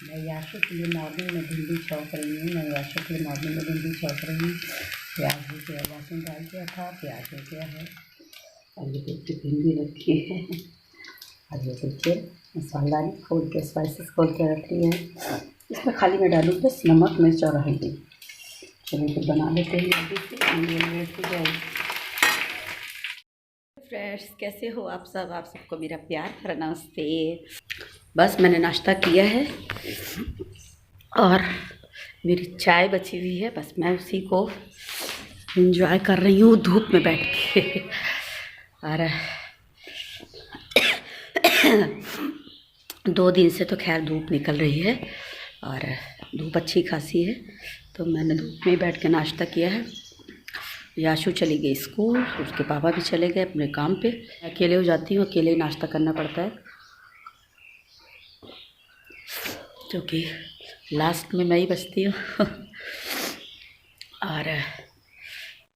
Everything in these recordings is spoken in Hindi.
मैं याशु के लिए मॉर्निंग में भिंडी छौंक रही हूँ। प्याज हो गया, लहसुन डाल दिया था, प्याज हो गया है और ये देखिए भिंडी रखी है और ये देखिए मसाला खोल के स्पाइसेस खोल के रख ली है। इसमें खाली मैं डालूँ बस नमक, मिर्च और हल्दी। चलिए फिर बना लेते हैं जल्दी से, लेट हो जाएगी। फ्रेंड्स, कैसे हो आप सब? आप सबको मेरा प्यार भरा नमस्ते। बस मैंने नाश्ता किया है और मेरी चाय बची हुई है, बस मैं उसी को एंजॉय कर रही हूँ धूप में बैठ के। और 2 दिन से तो खैर धूप निकल रही है और धूप अच्छी खासी है, तो मैंने धूप में बैठ के नाश्ता किया है। याशु चली गई स्कूल, उसके पापा भी चले गए अपने काम पे। अकेले हो जाती हूँ, अकेले ही नाश्ता करना पड़ता है क्योंकि लास्ट में मैं ही बचती हूँ। और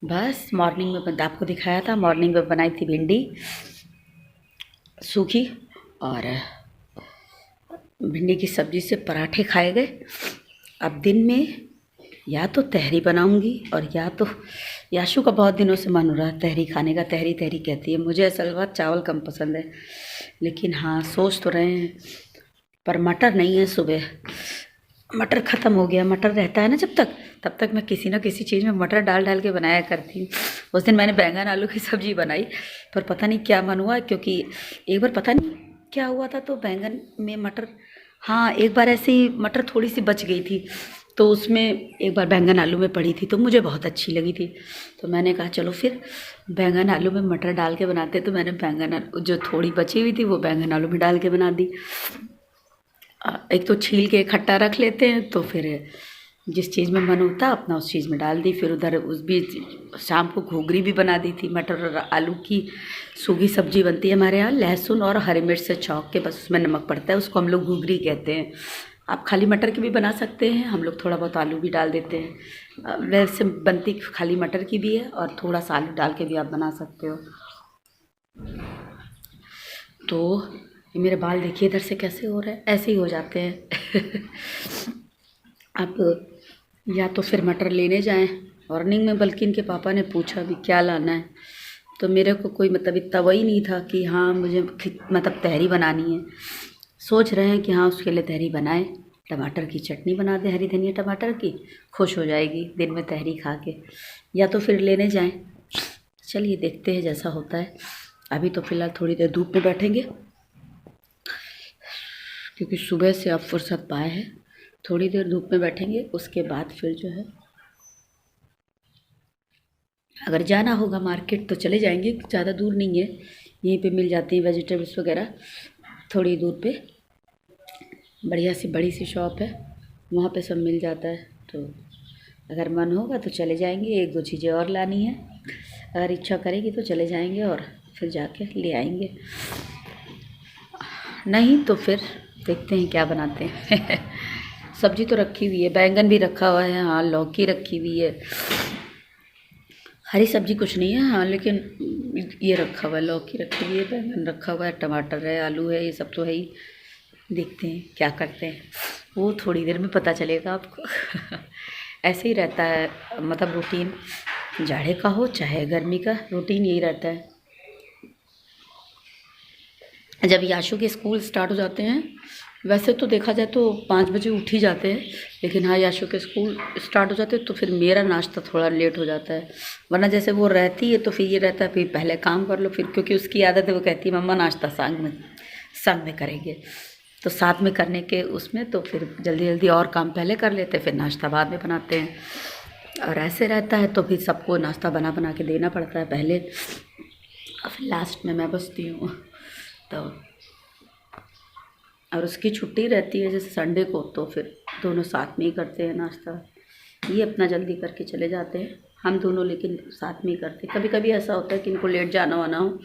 बस मॉर्निंग में आपको दिखाया था, मॉर्निंग में बनाई थी भिंडी सूखी और भिंडी की सब्ज़ी से पराठे खाए गए। अब दिन में या तो तहरी बनाऊंगी और या तो याशु का बहुत दिनों से मन हो रहा है तहरी खाने का। तहरी तहरी कहती है, मुझे असल बात चावल कम पसंद है, लेकिन हाँ सोच तो रहे हैं। पर मटर नहीं है, सुबह मटर ख़त्म हो गया। मटर रहता है ना जब तक, तब तक मैं किसी ना किसी चीज़ में मटर डाल डाल के बनाया करती हूँ। उस दिन मैंने बैंगन आलू की सब्ज़ी बनाई, पर पता नहीं क्या मन हुआ, क्योंकि एक बार पता नहीं क्या हुआ था तो बैंगन में मटर, हाँ एक बार ऐसे ही मटर थोड़ी सी बच गई थी, तो उसमें एक बार बैंगन आलू में पड़ी थी तो मुझे बहुत अच्छी लगी थी। तो मैंने कहा चलो फिर बैंगन आलू में मटर डाल के बनाते। तो मैंने बैंगन जो थोड़ी बची हुई थी वो बैंगन आलू में डाल के बना दी। एक तो छील के इकट्ठा रख लेते हैं, तो फिर जिस चीज़ में मन होता अपना उस चीज़ में डाल दी। फिर उधर उस बीच शाम को घुघरी भी बना दी थी। मटर और आलू की सूखी सब्जी बनती है हमारे यहाँ, लहसुन और हरी मिर्च से छौंक के, बस उसमें नमक पड़ता है, उसको हम लोग घुघरी कहते हैं। आप खाली मटर की भी बना सकते हैं, हम लोग थोड़ा बहुत आलू भी डाल देते हैं। वैसे बनती खाली मटर की भी है और थोड़ा सा आलू डाल के भी आप बना सकते हो। तो ये मेरे बाल देखिए इधर से कैसे हो रहे हैं, ऐसे ही हो जाते हैं। आप या तो फिर मटर लेने जाएं मॉर्निंग में, बल्कि इनके पापा ने पूछा भी क्या लाना है, तो मेरे को कोई मतलब इतना वही नहीं था कि हाँ मुझे मतलब तहरी बनानी है। सोच रहे हैं कि हाँ उसके लिए तहरी बनाएं, टमाटर की चटनी बना दें, हरी धनिया टमाटर की, खुश हो जाएगी दिन में तहरी खा के। या तो फिर लेने जाएं, चलिए देखते हैं जैसा होता है। अभी तो फ़िलहाल थोड़ी देर धूप में बैठेंगे क्योंकि सुबह से अब फुर्सत पाए हैं। थोड़ी देर धूप में बैठेंगे, उसके बाद फिर जो है अगर जाना होगा मार्केट तो चले जाएंगे। ज़्यादा दूर नहीं है, यहीं पे मिल जाती हैं वेजिटेबल्स वगैरह। थोड़ी दूर पे बढ़िया सी बड़ी सी शॉप है, वहाँ पे सब मिल जाता है। तो अगर मन होगा तो चले जाएंगे, 1-2 चीज़ें और लानी है, अगर इच्छा करेगी तो चले जाएंगे और फिर जाके ले आएंगे। नहीं तो फिर देखते हैं क्या बनाते हैं। सब्जी तो रखी हुई है, बैंगन भी रखा हुआ है, हाँ लौकी रखी हुई है। हरी सब्जी कुछ नहीं है हाँ, लेकिन ये रखा हुआ है, लौकी रखी हुई है, बैंगन रखा हुआ है, टमाटर है, आलू है, ये सब तो है ही। देखते हैं क्या करते हैं, वो थोड़ी देर में पता चलेगा आपको। ऐसे ही रहता है, मतलब रूटीन, जाड़े का हो चाहे गर्मी का, रूटीन यही रहता है। जब याशु के स्कूल स्टार्ट हो जाते हैं, वैसे तो देखा जाए तो 5 बजे उठ ही जाते हैं, लेकिन हाँ याशु के स्कूल स्टार्ट हो जाते हैं तो फिर मेरा नाश्ता थोड़ा लेट हो जाता है। वरना जैसे वो रहती है तो फिर ये रहता है फिर पहले काम कर लो, फिर क्योंकि उसकी आदत है, वो कहती है मम्मा नाश्ता संग में करेंगे, तो साथ में करने के उसमें तो फिर जल्दी जल्दी और काम पहले कर लेते हैं, फिर नाश्ता बाद में बनाते हैं। और ऐसे रहता है तो फिर सबको नाश्ता बना बना के देना पड़ता है पहले, और फिर लास्ट में मैं बचती हूँ। तो और उसकी छुट्टी रहती है जैसे संडे को, तो फिर दोनों साथ में ही करते हैं नाश्ता। ये अपना जल्दी करके चले जाते हैं, हम दोनों लेकिन साथ में ही करते हैं। कभी कभी ऐसा होता है कि इनको लेट जाना वाना हो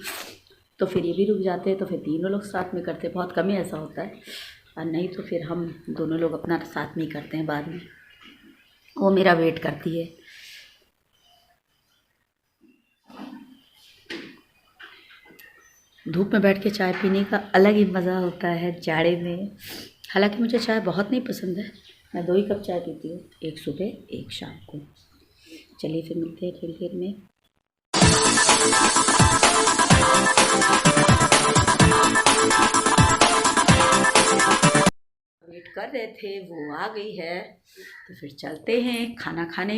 तो फिर ये भी रुक जाते हैं, तो फिर तीनों लोग साथ में करते हैं। बहुत कम ही ऐसा होता है, और नहीं तो फिर हम दोनों लोग अपना साथ में ही करते हैं। बाद में वो मेरा वेट करती है। धूप में बैठ के चाय पीने का अलग ही मज़ा होता है जाड़े में। हालांकि मुझे चाय बहुत नहीं पसंद है, मैं 2 ही कप चाय पीती हूँ, एक सुबह एक शाम को। चलिए फिर मिलते हैं थोड़ी देर में। वेट कर रहे थे, वो आ गई है तो फिर चलते हैं खाना खाने।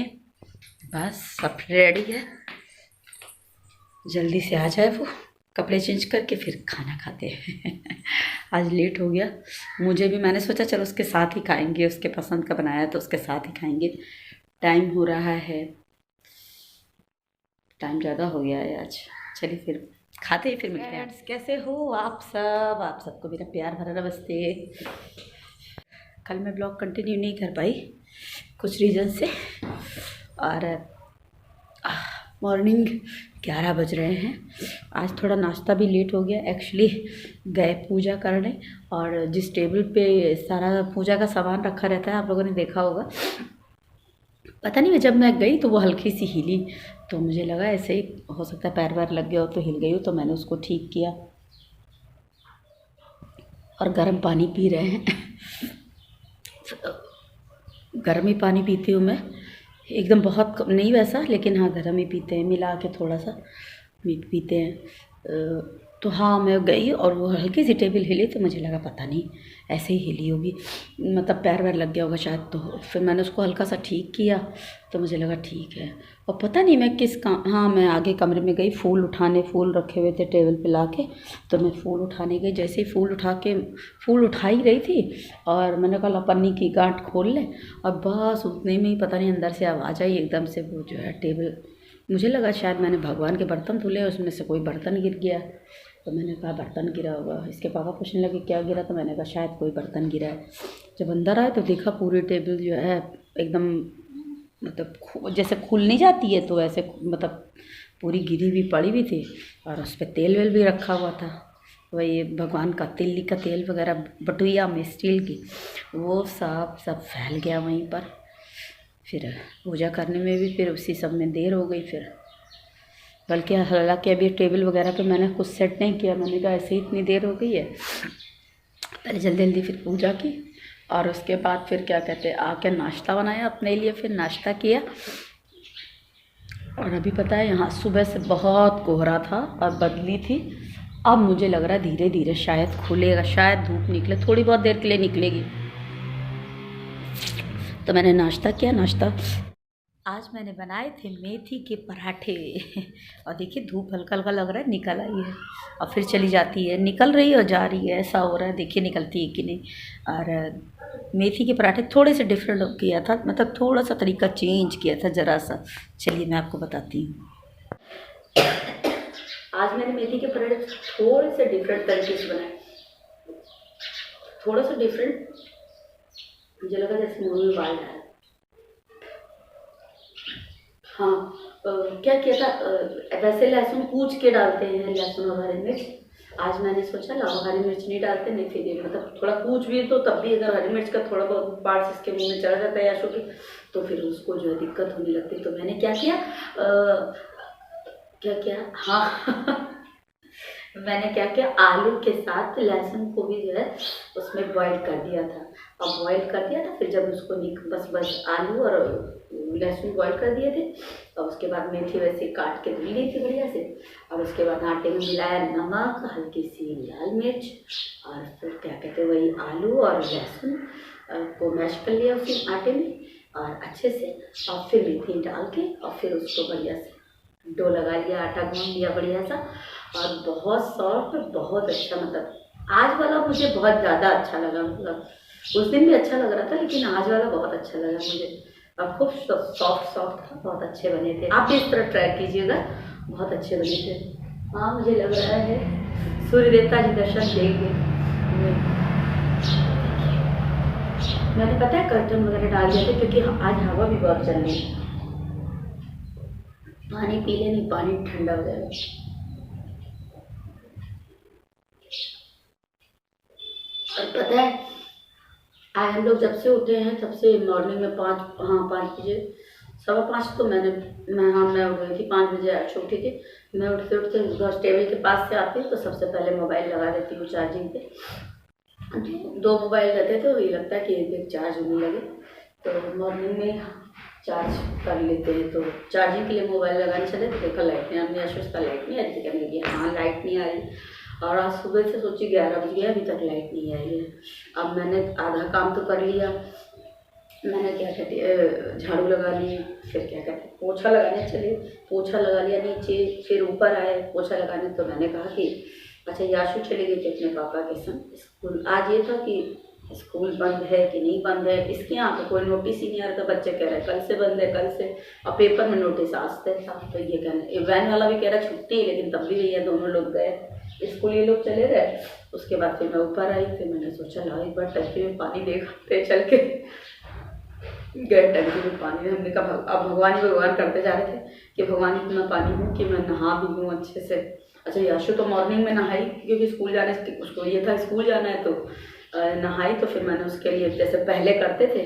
बस सब रेडी है, जल्दी से आ जाए वो, कपड़े चेंज करके फिर खाना खाते हैं। आज लेट हो गया मुझे भी, मैंने सोचा चलो उसके साथ ही खाएंगे, उसके पसंद का बनाया तो उसके साथ ही खाएंगे। टाइम हो रहा है, टाइम ज़्यादा हो गया है आज। चलिए फिर खाते ही फिर मिलते हैं। कैसे हो आप सब? आप सबको मेरा प्यार भरा नमस्ते। कल मैं ब्लॉग कंटिन्यू नहीं कर पाई कुछ रीज़न से, और मॉर्निंग 11 बज रहे हैं। आज थोड़ा नाश्ता भी लेट हो गया। एक्चुअली गए पूजा करने, और जिस टेबल पे सारा पूजा का सामान रखा रहता है आप लोगों ने देखा होगा, पता नहीं जब मैं गई तो वो हल्की सी हिली, तो मुझे लगा ऐसे ही हो सकता है पैर वैर लग गया हो तो हिल गई हो, तो मैंने उसको ठीक किया और गर्म पानी पी रहे हैं। गर्म ही पानी पीती हूँ मैं, एकदम बहुत नहीं वैसा, लेकिन हाँ गर्म ही पीते हैं, मिला के थोड़ा सा पीते हैं। तो हाँ मैं गई और वो हल्की सी टेबल हिली तो मुझे लगा पता नहीं ऐसे ही हिली होगी, मतलब पैर वैर लग गया होगा शायद। तो फिर मैंने उसको हल्का सा ठीक किया तो मुझे लगा ठीक है। और पता नहीं मैं किस काम, हाँ मैं आगे कमरे में गई फूल उठाने, फूल रखे हुए थे टेबल पे ला के, तो मैं फूल उठाने गई। जैसे ही फूल उठा ही रही थी और मैंने कहा पन्नी की गांठ खोल लें, और बस उतने में ही पता नहीं अंदर से आवाज़ आई एकदम से, वो जो है टेबल, मुझे लगा शायद मैंने भगवान के बर्तन धुले, उसमें से कोई बर्तन गिर गया। तो मैंने कहा बर्तन गिरा होगा। इसके पापा पूछने लगे क्या गिरा, तो मैंने कहा शायद कोई बर्तन गिरा है। जब अंदर आए तो देखा पूरी टेबल जो है एकदम, मतलब जैसे खुल नहीं जाती है तो ऐसे, मतलब पूरी गिरी हुई पड़ी हुई थी, और उस पर तेल वेल भी रखा हुआ था, वही भगवान का तिल्ली का तेल वगैरह, बटुइया में स्टील की, वो सब फैल गया वहीं पर। फिर पूजा करने में भी फिर उसी सब में देर हो गई। फिर बल्कि हालांकि अभी टेबल वगैरह पे मैंने कुछ सेट नहीं किया, मैंने कहा ऐसे ही इतनी देर हो गई है, पहले जल्दी जल्दी फिर पूजा की, और उसके बाद फिर क्या कहते हैं आके नाश्ता बनाया अपने लिए, फिर नाश्ता किया। और अभी पता है यहाँ सुबह से बहुत कोहरा था और बदली थी, अब मुझे लग रहा है धीरे धीरे शायद खुलेगा, शायद धूप निकले, थोड़ी बहुत देर के लिए निकलेगी। तो मैंने नाश्ता किया। नाश्ता आज मैंने बनाए थे मेथी के पराठे, और देखिए धूप हल्का हल्का लग रहा है, निकल आई है और फिर चली जाती है, निकल रही है और जा रही है, ऐसा हो रहा है, देखिए निकलती है कि नहीं। और मेथी के पराठे थोड़े से डिफरेंट किया था, मतलब थोड़ा सा तरीका चेंज किया था ज़रा सा, चलिए मैं आपको बताती हूँ। आज मैंने मेथी के पराठे थोड़े से डिफरेंट तरीके से बनाए, थोड़ा सा डिफरेंट, मुझे लगा जैसे मुँह में बाल डाला। हाँ क्या किया था, वैसे लहसुन कूच के डालते हैं लहसुन और हरी मिर्च, आज मैंने सोचा लाओ हरी मिर्च नहीं डालते, नहीं फिर मतलब थोड़ा कूच भी तो तब भी अगर हरी मिर्च का थोड़ा बहुत पार्ट्स इसके मुंह में चढ़ जाता है याशु के, तो फिर उसको जो है दिक्कत होने लगती। तो मैंने क्या किया, क्या किया, हाँ मैंने क्या किया, आलू के साथ लहसुन को भी जो है उसमें बॉईल कर दिया था, और बॉईल कर दिया था, फिर जब उसको बस आलू और लहसुन बॉईल कर दिए थे, और उसके बाद मेथी वैसे काट के धुल गई थी बढ़िया से, और उसके बाद आटे में मिलाया नमक, हल्की सी लाल मिर्च, और फिर क्या कहते हैं वही आलू और लहसुन को मैश कर लिया उसी आटे में और अच्छे से, और फिर मेथी डाल के और फिर उसको बढ़िया से डो लगा लिया, आटा गूंद लिया बढ़िया सा, और बहुत सॉफ्ट, बहुत अच्छा, मतलब आज वाला मुझे बहुत ज़्यादा अच्छा लगा, मतलब उस दिन भी अच्छा लग रहा था लेकिन आज वाला बहुत अच्छा लगा मुझे, और खूब सॉफ्ट था, बहुत अच्छे बने थे। आप भी इस तरह ट्राई कीजिएगा, बहुत अच्छे बने थे। हाँ मुझे लग रहा है सूर्य देवता जी दर्शन देंगे। मैंने पता है कर्टन वगैरह डाल दिया था क्योंकि आज हवा भी बहुत चल रही है, पानी पी ले, नहीं पानी ठंडा हो जाएगा। और पता है आज हम लोग जब से उठे हैं तब से मॉर्निंग में 5 बजे, 5:15 तो मैं उठ गई थी, 5 बजे अच्छी उठी थी, मैं उठते उठते बस टेबल के पास से आती हूँ तो सबसे पहले मोबाइल लगा देती हूँ चार्जिंग पे। दो मोबाइल रहते तो ये लगता है कि एक एक चार्ज होने लगे, तो मॉर्निंग में चार्ज कर लेते हैं। तो चार्जिंग के लिए मोबाइल लगाने चले तो देखा लाइट नहीं, हमने आशीष का लाइट नहीं आ रही, कहने लगी हाँ लाइट नहीं आ रही। और आज सुबह से सोची 11 बज गया अभी तक लाइट नहीं आई है। अब मैंने आधा काम तो कर लिया, मैंने क्या कहते झाड़ू लगा ली, फिर क्या कहते पोछा लगाने चले, पोछा लगा लिया नीचे, फिर ऊपर आए पोछा लगाने। तो मैंने कहा कि अच्छा याशु चली गई थी अपने पापा के संग स्कूल। आज ये था कि स्कूल बंद है कि नहीं बंद है, इसके यहाँ तो कोई नोटिस ही नहीं आ रहा था। बच्चे कह रहे हैं कल से बंद है कल से, और पेपर में नोटिस आते था। तो ये कहना वैन वाला भी कह रहा छुट्टी है, लेकिन तब भी भैया दोनों लोग गए स्कूल, ये लोग चले गए। उसके बाद फिर मैं ऊपर आई, फिर मैंने सोचा ला एक बार टंकी में पानी देखते चल के गए टंकी में पानी। हमने कहा अब भगवान ही भगवान करते जा रहे थे कि भगवान इतना पानी हो कि मैं नहा भी लूँ अच्छे से। अच्छा याशु तो मॉर्निंग में नहाई क्योंकि स्कूल जाने उसको ये था स्कूल जाना है, तो नहाई। तो फिर मैंने उसके लिए जैसे पहले करते थे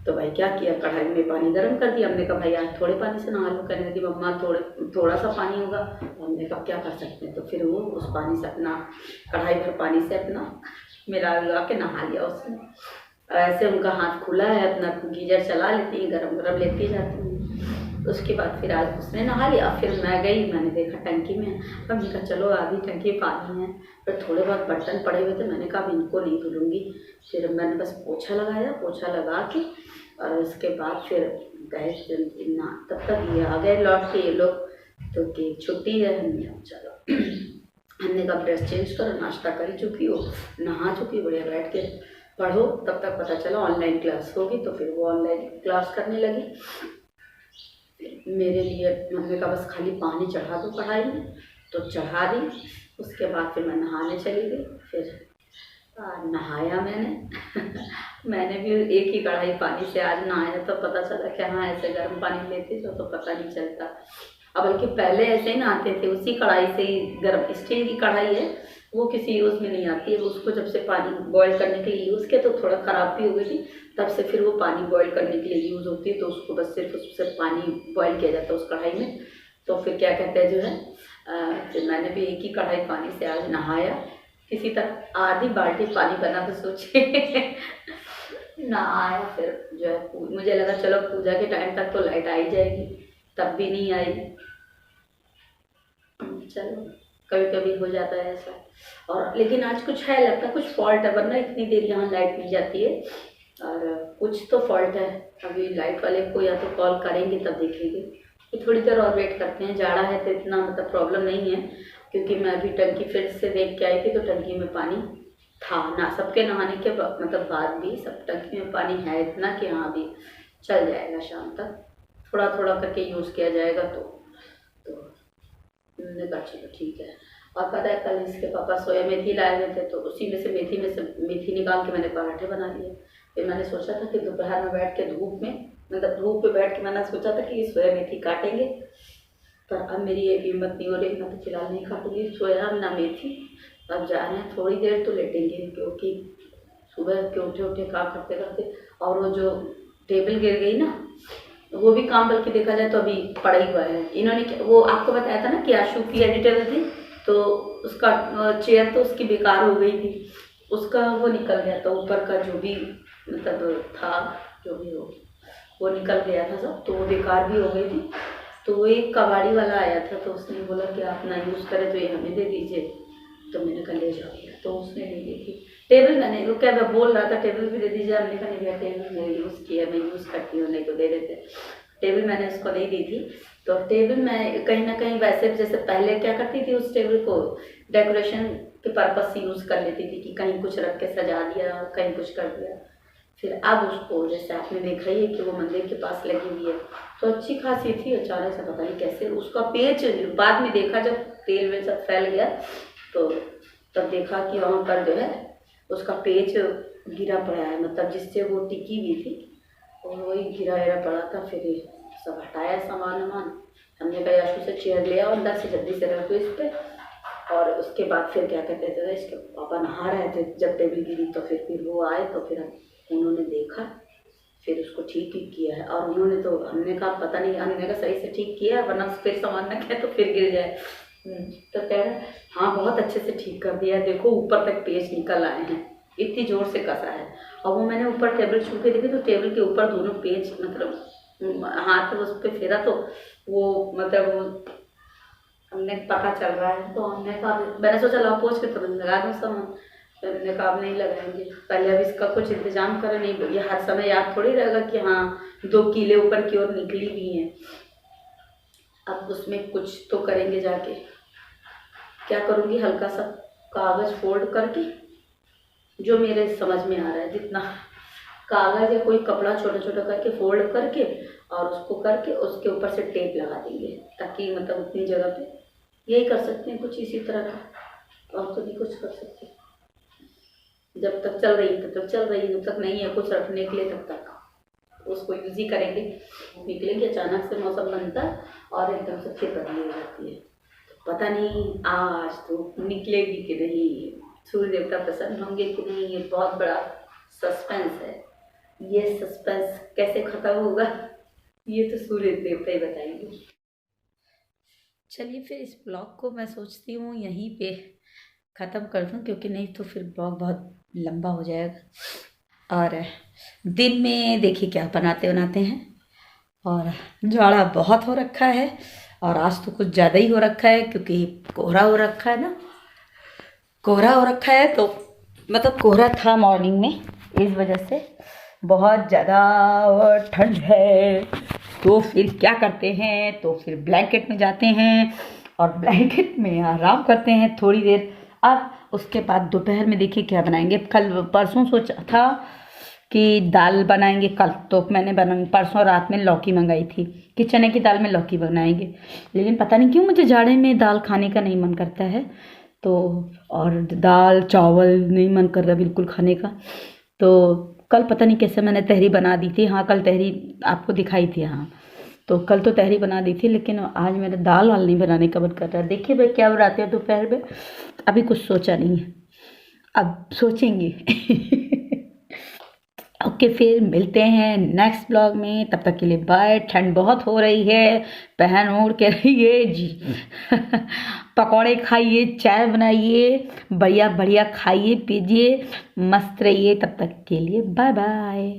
तो भाई क्या किया, कढ़ाई में पानी गर्म कर दिया। हमने कहा भाई आज थोड़े पानी से नहा लो, कहने लगी मम्मा थोड़ा सा पानी होगा। हमने कहा क्या कर सकते हैं, तो फिर वो उस पानी से अपना कढ़ाई भर पानी से अपना मिला के नहा लिया उसने। ऐसे उनका हाथ खुला है, अपना गीजर चला लेती हैं, गरम गरम लेती जाती हूँ। उसके बाद फिर आज उसने नहा लिया। फिर मैं गई, मैंने देखा टंकी में, अब मैंने कहा चलो आधी टंकी पानी है, फिर थोड़े बहुत बर्तन पड़े हुए थे, मैंने कहा अब इनको नहीं धुलूँगी। फिर मैंने बस पोछा लगाया, पोछा लगा के और उसके बाद फिर गैस ना, तब तक ये आ गए लौट के ये लोग, तो कि छुट्टी है। हमने चलो हमने कहा ड्रेस चेंज करो, नाश्ता कर चुकी हो, नहा चुकी, बढ़िया बैठ के पढ़ो। तब तक पता चला ऑनलाइन क्लास होगी, तो फिर वो ऑनलाइन क्लास करने लगी। मेरे लिए हमने कहा बस खाली पानी चढ़ा दो कढ़ाई में, तो चढ़ा दी। उसके बाद फिर मैं नहाने चली गई। फिर नहाया मैंने मैंने भी एक ही कढ़ाई पानी से आज नहाया, तो पता चला कि हाँ ऐसे गर्म पानी लेते तो पता नहीं चलता। अब बल्कि पहले ऐसे ही नहाते थे, उसी कढ़ाई से ही, गर्म स्टील की कढ़ाई है वो किसी यूज़ में नहीं आती है। उसको जब से पानी बॉईल करने के लिए यूज़ किया तो थोड़ा ख़राब भी हो गई थी, तब से फिर वो पानी बॉईल करने के लिए यूज़ होती है। तो उसको बस सिर्फ उससे पानी बॉईल किया जाता है उस कढ़ाई में। तो फिर क्या कहते हैं जो है फिर मैंने भी एक ही कढ़ाई पानी से आज नहाया। किसी तरह आधी बाल्टी पानी बना तो सोचे नहाया। फिर जो है मुझे लगा चलो पूजा के टाइम तक तो लाइट आ ही जाएगी, तब भी नहीं आई। चलो कभी कभी हो जाता है ऐसा। और लेकिन आज कुछ है, लगता है कुछ फॉल्ट है, वरना इतनी देर यहाँ लाइट नहीं जाती है। और कुछ तो फॉल्ट है। अभी लाइट वाले को या तो कॉल करेंगे तब देखेंगे, कि थोड़ी देर और वेट करते हैं। जाड़ा है तो इतना मतलब प्रॉब्लम नहीं है, क्योंकि मैं अभी टंकी फिर से देख के आई थी तो टंकी में पानी था ना, सबके नहाने के मतलब बाद भी सब टंकी में पानी है इतना कि हाँ अभी चल जाएगा, शाम तक थोड़ा थोड़ा करके यूज़ किया जाएगा। तो हमने कहा चलो ठीक है। और पता है कल इसके पापा सोया मेथी लाए हुए थे, तो उसी में से मेथी निकाल के मैंने पराठे बना लिए। फिर मैंने सोचा था कि दोपहर में बैठ के धूप में, मतलब धूप पे बैठ के मैंने सोचा था कि सोया मेथी काटेंगे, पर अब मेरी ये हिम्मत नहीं हो रही, मैं तो फिलहाल नहीं काटूंगी सोया ना मेथी। अब जा रहे हैं, थोड़ी देर तो लेटेंगे, क्योंकि सुबह के उठे काम करते करते, और वो जो टेबल गिर गई ना, वो भी काम बल्कि देखा जाए तो अभी पड़ा ही हुआ है। इन्होंने वो आपको बताया था ना कि आशु की एडिटर थी, तो उसका चेयर तो उसकी बेकार हो गई थी, उसका वो निकल गया था ऊपर का जो भी मतलब था, जो भी हो वो निकल गया था सब, तो वो बेकार भी हो गई थी। तो वो एक कबाड़ी वाला आया था, तो उसने बोला कि आप ना यूज़ करें तो ये हमें दे दीजिए। तो मैंने कहा ले जाओ, तो उसने ले ली थी। टेबल मैंने वो क्या बोल रहा था टेबल भी दे दीजिए, हमने कहा नहीं भैया टेबल मैंने यूज़ किया, मैं यूज़ करती हूँ, नहीं तो दे देते। टेबल मैंने उसको नहीं दी थी। तो टेबल मैं कहीं ना कहीं वैसे जैसे पहले क्या करती थी, उस टेबल को डेकोरेशन के पर्पज से यूज़ कर लेती थी, कि कहीं कुछ रख के सजा दिया, कहीं कुछ कर दिया। फिर अब उसको जैसे आपने देखा ही है कि वो मंदिर के पास लगी हुई है, तो अच्छी खासी थी, अचानक से पता नहीं कैसे उसका पेच, बाद में देखा जब तेल में सब फैल गया तो तब देखा कि वहाँ पर जो है उसका पेच गिरा पड़ा है, मतलब जिससे वो टिकी हुई थी और वही गिरा पड़ा था। फिर सब हटाया सामान वामान, हमने कहा आशु से चेयर ले आओ अंदर से, जल्दी से रख दो इस पर। और उसके बाद फिर क्या कहते थे, इसके पापा नहा रहे थे जब टेबल गिरी, तो फिर वो आए तो फिर उन्होंने देखा, फिर उसको ठीक ही किया है। और उन्होंने तो, हमने कहा पता नहीं, हमने कहा सही से ठीक किया वरना फिर सामान न कहे तो फिर गिर जाए। तो कह रहे हाँ बहुत अच्छे से ठीक कर दिया, देखो ऊपर तक पेच निकल आए हैं, इतनी जोर से कसा है। और वो मैंने ऊपर टेबल छू के देखी तो टेबल के ऊपर दोनों पेच, मतलब हाथ उस पर फेरा तो वो मतलब वो हमने पता चल रहा है। तो हमने कहा, मैंने सोचा लाओ पोंछ के तुरंत लगा दूँ सामान, तो हमने कहा अब नहीं लगाएंगे, पहले अब इसका कुछ इंतजाम करें, नहीं ये हर समय याद थोड़ी रहेगा कि हाँ 2 कीले ऊपर की ओर निकली हुई हैं। अब उसमें कुछ तो करेंगे जाके। क्या करूँगी, हल्का सा कागज़ फोल्ड करके, जो मेरे समझ में आ रहा है जितना कागज़ या कोई कपड़ा छोटा छोटा करके फोल्ड करके और उसको करके उसके ऊपर से टेप लगा देंगे, ताकि मतलब उतनी जगह पे, यही कर सकते हैं कुछ इसी तरह का, और तो नहीं कुछ कर सकते। जब तक चल रही है तब तक चल रही है, जब तक नहीं है कुछ रखने के लिए तब तक उसको यूज ही करेंगे। निकलेंगे, अचानक से मौसम बनता है और एकदम से फिर बदली हो जाती है। पता नहीं आज तो निकलेगी कि नहीं, सूर्य देवता प्रसन्न होंगे कि नहीं, ये बहुत बड़ा सस्पेंस है। ये सस्पेंस कैसे खत्म होगा ये तो सूर्य देवता ही बताएंगे। चलिए फिर इस ब्लॉग को मैं सोचती हूँ यहीं पे ख़त्म कर दूँ, क्योंकि नहीं तो फिर ब्लॉग बहुत लंबा हो जाएगा। और दिन में देखिए क्या बनाते हैं, और जाड़ा बहुत हो रखा है, और आज तो कुछ ज़्यादा ही हो रखा है क्योंकि कोहरा हो रखा है ना, कोहरा हो रखा है। तो मतलब कोहरा था मॉर्निंग में, इस वजह से बहुत ज़्यादा ठंड है। तो फिर क्या करते हैं, तो फिर ब्लैंकेट में जाते हैं और ब्लैंकेट में आराम करते हैं थोड़ी देर। अब उसके बाद दोपहर में देखिए क्या बनाएंगे। कल परसों सोचा था कि दाल बनाएंगे, कल तो मैंने परसों रात में लौकी मंगाई थी कि चने की दाल में लौकी बनाएंगे, लेकिन पता नहीं क्यों मुझे जाड़े में दाल खाने का नहीं मन करता है। तो और दाल चावल नहीं मन कर रहा बिल्कुल खाने का। तो कल पता नहीं कैसे मैंने तहरी बना दी थी। हाँ कल तहरी आपको दिखाई थी, हाँ तो कल तो तहरी बना दी थी, लेकिन आज मेरा दाल वाल नहीं बनाने का मन कर रहा है। देखिए भाई क्या बनाते हैं दोपहर में, अभी कुछ सोचा नहीं है, अब सोचेंगे। ओके फिर मिलते हैं नेक्स्ट ब्लॉग में, तब तक के लिए बाय। ठंड बहुत हो रही है, पहन ओढ़ के रहिए जी। पकौड़े खाइए, चाय बनाइए, बढ़िया बढ़िया खाइए पीजिए, मस्त रहिए। तब तक के लिए बाय बाय।